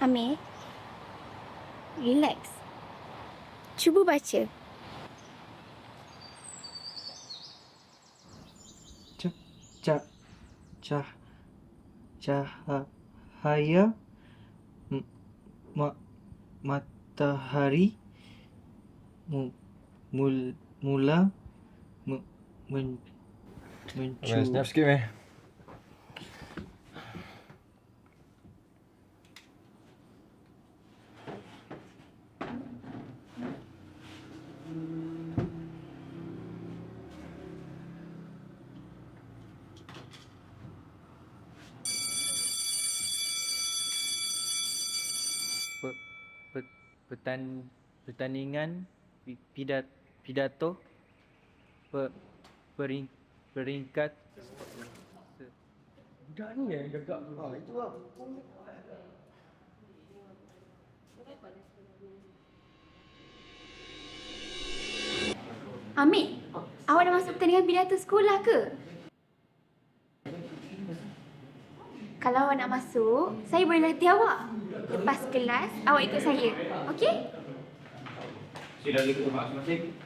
Amir, relax. Cuba baca. Cahaya matahari mula Snap sikit meh. pertandingan pidato peringkat Budak ni yang gagak tu. Itu lah. Amir, awak dah masuk pertandingan pidato sekolah ke? Kalau awak nak masuk, saya boleh latih awak. Lepas kelas, awak ikut saya. Okey? Sila ikut masing-masing.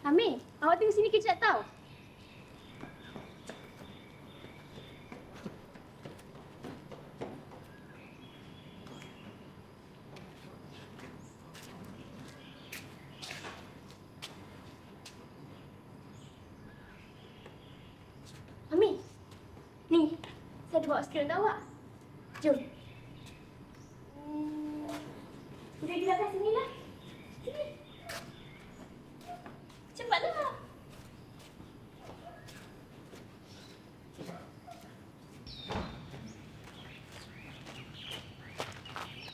Amir, awak tunggu sini kejap tau. Amir, ni, saya bawa skrin untuk awak. Jom. Duduk di belakang sini lah. Sini. Cepatlah.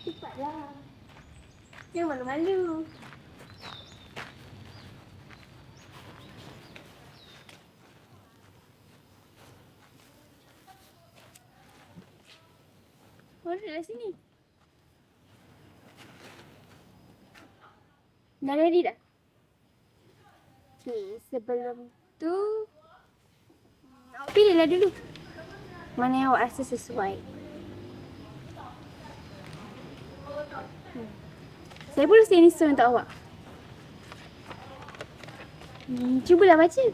Cepatlah. Jangan malu-malu. Duduklah sini. Dah ready dah? Okay, sebelum tu awak pilihlah dulu. Mana yang awak rasa sesuai. Saya boleh send instrumen untuk awak. Cubalah baca.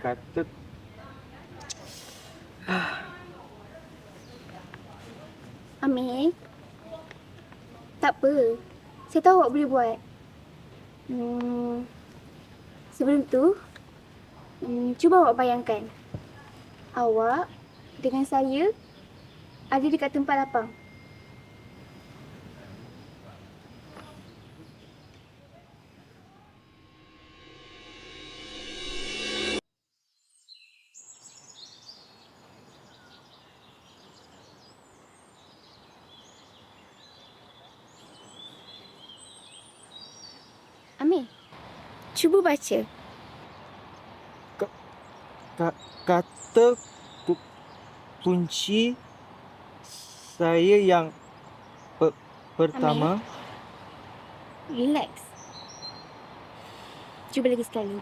kata Amir, tak apa. Saya tahu awak boleh buat. Sebelum tu, cuba awak bayangkan. Awak dengan saya ada dekat tempat lapang. Amir, cuba baca. kata kunci saya yang pertama. Relax. Cuba lagi sekali.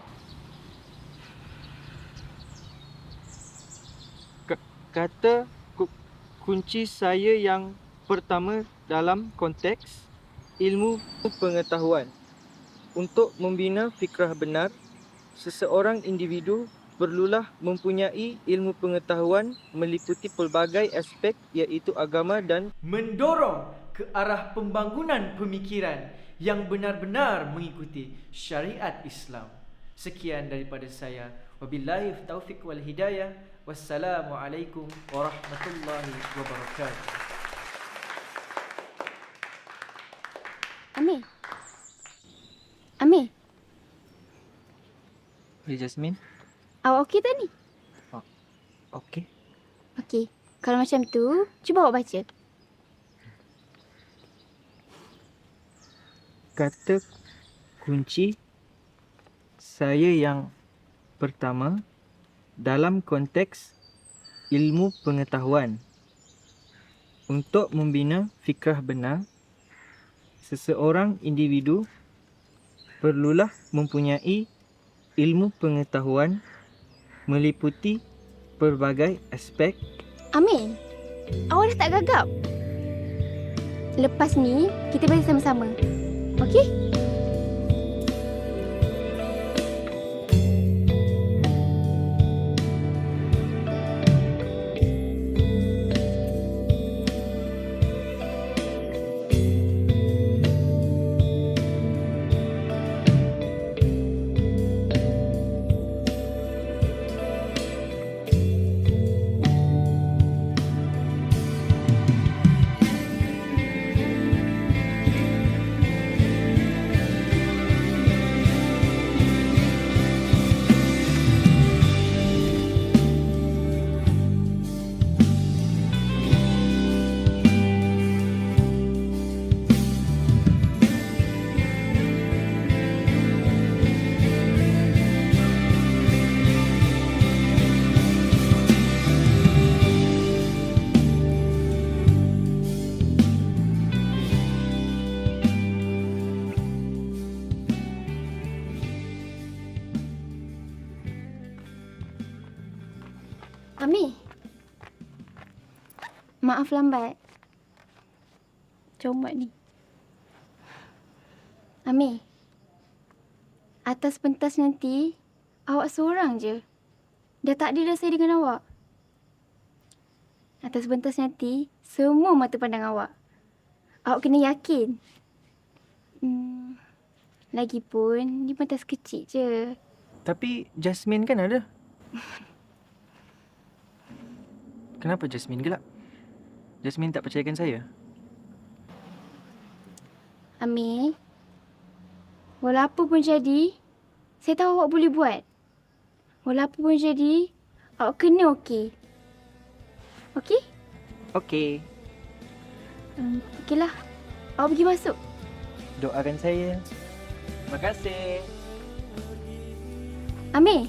Kata kunci saya yang pertama dalam konteks ilmu pengetahuan. Untuk membina fikrah benar, seseorang individu perlulah mempunyai ilmu pengetahuan meliputi pelbagai aspek iaitu agama dan mendorong ke arah pembangunan pemikiran yang benar-benar mengikuti syariat Islam. Sekian daripada saya. Wabillahi taufiq wal hidayah. Wassalamualaikum warahmatullahi wabarakatuh. Amir. Amir, Jasmine. awak okey tak ni? Okey. Okey. Kalau macam tu, cuba awak baca. Kata kunci saya yang pertama dalam konteks ilmu pengetahuan. Untuk membina fikrah benar, seseorang individu perlulah mempunyai ilmu pengetahuan meliputi pelbagai aspek. Amir, awak dah tak gagap? Lepas ni, kita belajar sama-sama. Okey? Amir. Maaf lambat. Comot ni. Amir. Atas pentas nanti, awak seorang je. Dah tak ada dah saya dengan awak. Atas pentas nanti, semua mata pandang awak. Awak kena yakin. Lagipun, ni pentas kecil je. Tapi Jasmine kan ada. Kenapa Jasmine gelak? Jasmine tak percayakan saya? Amir, walau apa pun jadi, saya tahu awak boleh buat. Walau apa pun jadi, awak kena okey. Okey? Okey. Okeylah. Awak pergi masuk. Doakan saya. Terima kasih. Amir.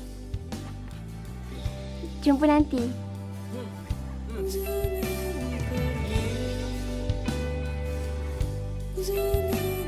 Jumpa nanti. Jangan pergi, jangan